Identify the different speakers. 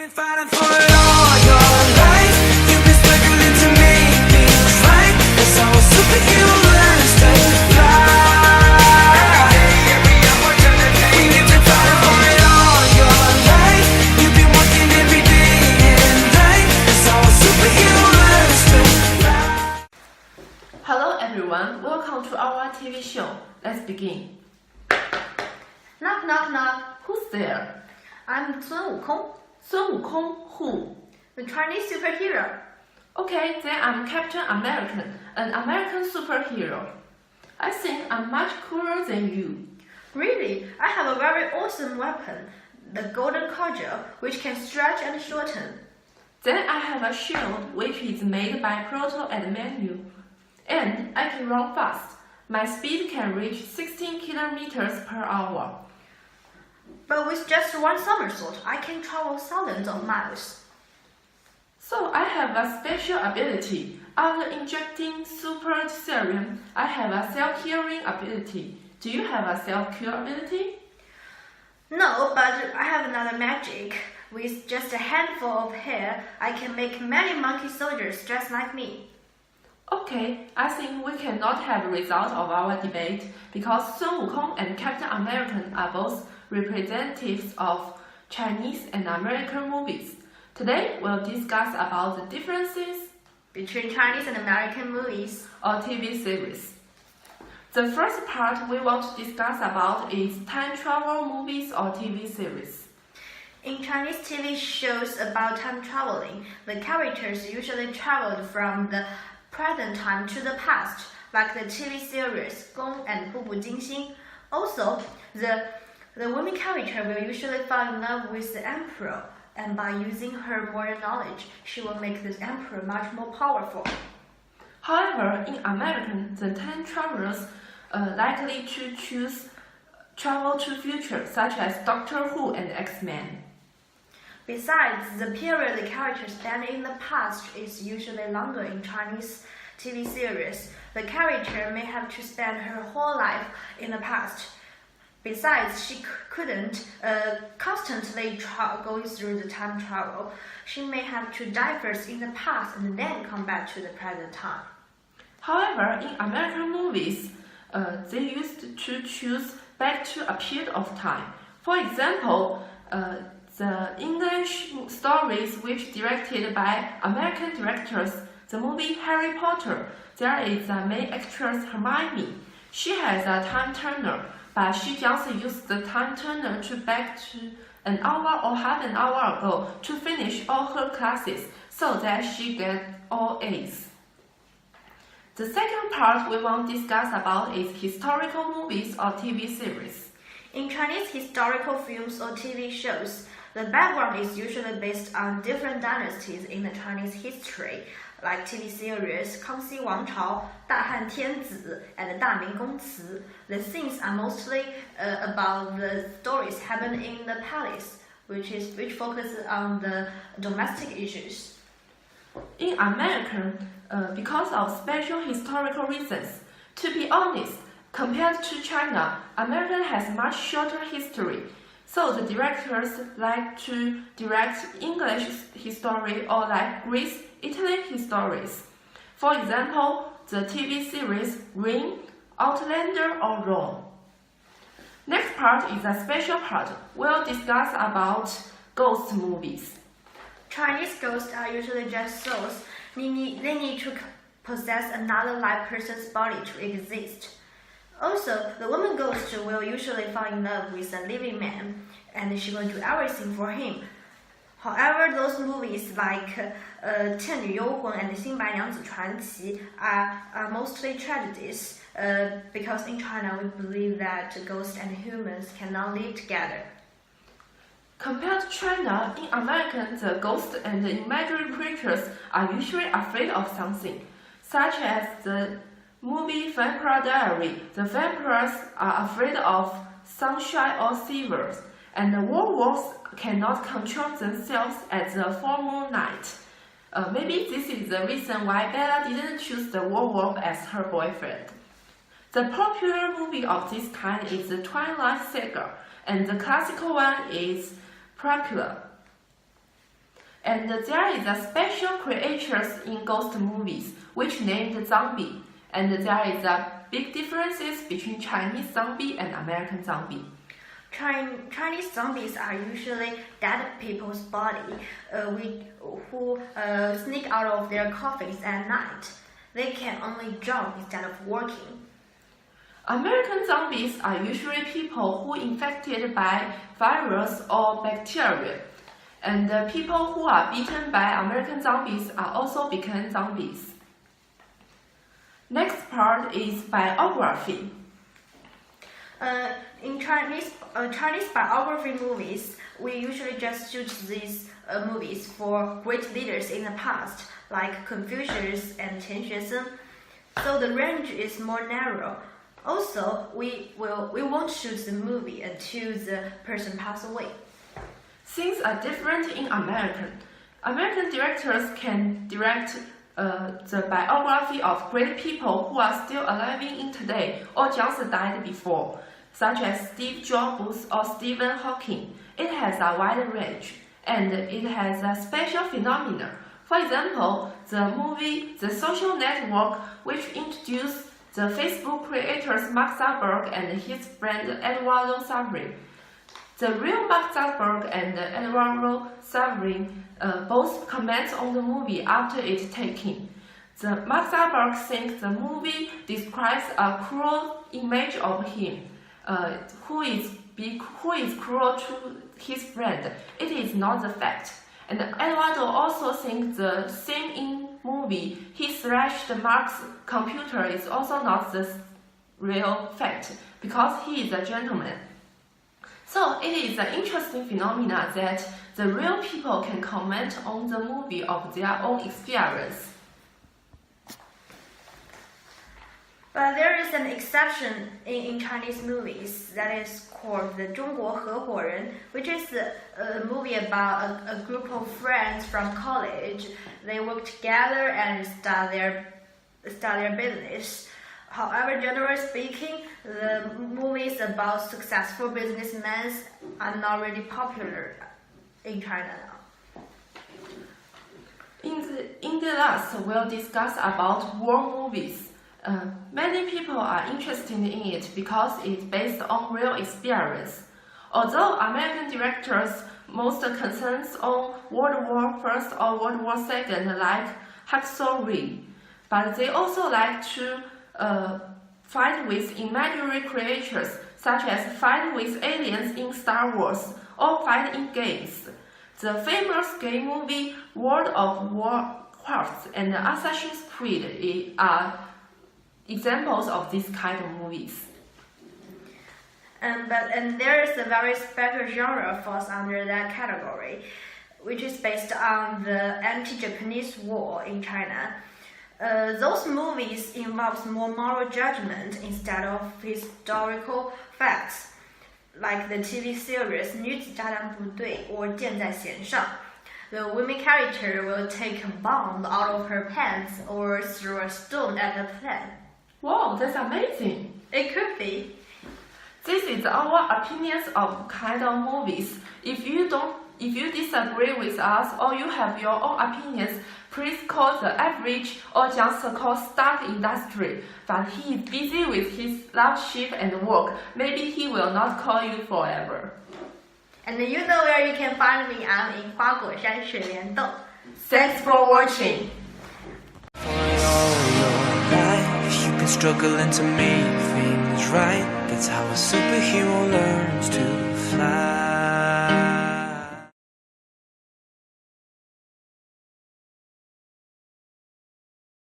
Speaker 1: been fighting for it all your life. You've been struggling to make things right. That's how a superhero learns to fly. You've been fighting for it all your life. You've been working every day and night. That's how a superhero learns to fly.
Speaker 2: Hello everyone, welcome to our TV show. Let's begin.
Speaker 3: Knock, knock, knock.
Speaker 2: Who's there?
Speaker 3: I'm Sun Wukong,
Speaker 2: Sun Wukong, who?
Speaker 3: the Chinese superhero.
Speaker 2: Okay, then I'm Captain American, an American superhero. I think I'm much cooler than you.
Speaker 3: Really, I have a very awesome weapon, the Golden Cudgel, which can stretch and shorten.
Speaker 2: Then I have a shield which is made by Proto and Manu. And I can run fast. My speed can reach 16 kilometers per hour.
Speaker 3: But with just one somersault, I can travel thousands of miles.
Speaker 2: So I have a special ability. After injecting super serum, I have a self-healing ability. Do you have a self-cure ability?
Speaker 3: No, but I have another magic. With just a handful of hair, I can make many monkey soldiers just like me.
Speaker 2: Okay, I think we cannot have a result of our debate because Sun Wukong and Captain American are both representatives of Chinese and American movies. Today, we'll discuss about the differences
Speaker 3: Between Chinese and American movies.
Speaker 2: or TV series. The first part we want to discuss about is time travel movies or TV series.
Speaker 3: In Chinese TV shows about time traveling, the characters usually traveled from the present time to the past, like the TV series Gong and 步步惊心. Also, the woman character will usually fall in love with the emperor, and by using her modern knowledge, she will make the emperor much more powerful.
Speaker 2: However, in American, the time travelers are likely to choose travel to future, such as Doctor Who and X-Men.
Speaker 3: Besides, the period the characters spend in the past is usually longer in Chinese TV series. The character may have to spend her whole life in the past. Besides, she couldn't constantly go through the time travel. She may have to die first in the past and then come back to the present time.
Speaker 2: However, in American movies, they used to choose back to a period of time. For example, the English stories which directed by American directors, the movie Harry Potter, there is the main actress Hermione. She has a time turner, but she just used the time turner to back to an hour or half an hour ago to finish all her classes so that she get all A's. The second part we want to discuss about is historical movies or TV series.
Speaker 3: In Chinese historical films or TV shows, the background is usually based on different dynasties in the Chinese history, like TV series 康熙王朝, 大汉天子, and 大明宫词. The scenes are mostly about the stories happening in the palace, which focuses on the domestic issues.
Speaker 2: In American, because of special historical reasons, to be honest, compared to China, America has much shorter history. So the directors like to direct English history or like Greece, Italy histories. For example, the TV series Ring, Outlander or Rome. Next part is a special part. We'll discuss about ghost movies.
Speaker 3: Chinese ghosts are usually just souls. They need to possess another live person's body to exist. Also, the woman ghost will usually fall in love with a living man, and she will do everything for him. However, those movies like 倩女幽魂 and 新白娘子传奇 are mostly tragedies, because in China we believe that ghosts and humans cannot live together.
Speaker 2: Compared to China, in America, the ghosts and the imaginary creatures are usually afraid of something, such as the movie Vampire Diary. The vampires are afraid of sunshine or silver, and the werewolves cannot control themselves at the full moon night. Maybe this is the reason why Bella didn't choose the werewolf as her boyfriend. The popular movie of this kind is the Twilight Saga, and the classical one is Dracula. And there is a special creatures in ghost movies which named zombie. And there is a big differences between Chinese zombie and American zombie.
Speaker 3: Chinese zombies are usually dead people's body who sneak out of their coffins at night. They can only jump instead of walking.
Speaker 2: American zombies are usually people who infected by virus or bacteria. And the people who are bitten by American zombies are also become zombies. Next part is biography.
Speaker 3: In Chinese biography movies, we usually just shoot these movies for great leaders in the past, like Confucius and Qian Xuezhen. So the range is more narrow. Also, we won't shoot the movie until the person passes away.
Speaker 2: Things are different in American. American directors can direct the biography of great people who are still alive in today or just died before, such as Steve Jobs or Stephen Hawking. It has a wide range, and it has a special phenomenon. For example, the movie The Social Network, which introduced the Facebook creators Mark Zuckerberg and his friend Eduardo Saverin. The real Mark Zuckerberg and Eduardo Saverin both comment on the movie after its taking. Mark Zuckerberg thinks the movie describes a cruel image of him, who is cruel to his friend. It is not the fact. And Eduardo also thinks the scene in movie he slashed Mark's computer is also not the real fact, because he is a gentleman. So it is an interesting phenomenon that the real people can comment on the movie of their own experience.
Speaker 3: But there is an exception in Chinese movies that is called the 中国合伙人, which is a movie about a group of friends from college. They work together and start their business. However, generally speaking, the movies about successful businessmen are not really popular in China now.
Speaker 2: In the last, we'll discuss about war movies. Many people are interested in it because it's based on real experience. Although American directors most concerns on World War I or World War II, like Hacksaw Ridge, but they also like to fight with imaginary creatures, such as fight with aliens in Star Wars or fight in games. The famous game movie World of Warcraft and Assassin's Creed are examples of this kind of movies.
Speaker 3: And there is a very special genre falls under that category, which is based on the anti-Japanese war in China. Those movies involve more moral judgment instead of historical facts, like the TV series 女子炸弹部队 or 箭在弦上. The women character will take a bomb out of her pants or throw a stone at a plane.
Speaker 2: Wow, that's amazing!
Speaker 3: It could be.
Speaker 2: This is our opinions of kind of movies. If you disagree with us or you have your own opinions, please call the average or just call Stark Industry. But he is busy with his love ship and work. Maybe he will not call you forever.
Speaker 3: And you know where you can find me. I'm in 花果山水帘洞.
Speaker 2: Thanks for watching.
Speaker 1: You've been struggling to make things right. That's how a superhero learns to fly.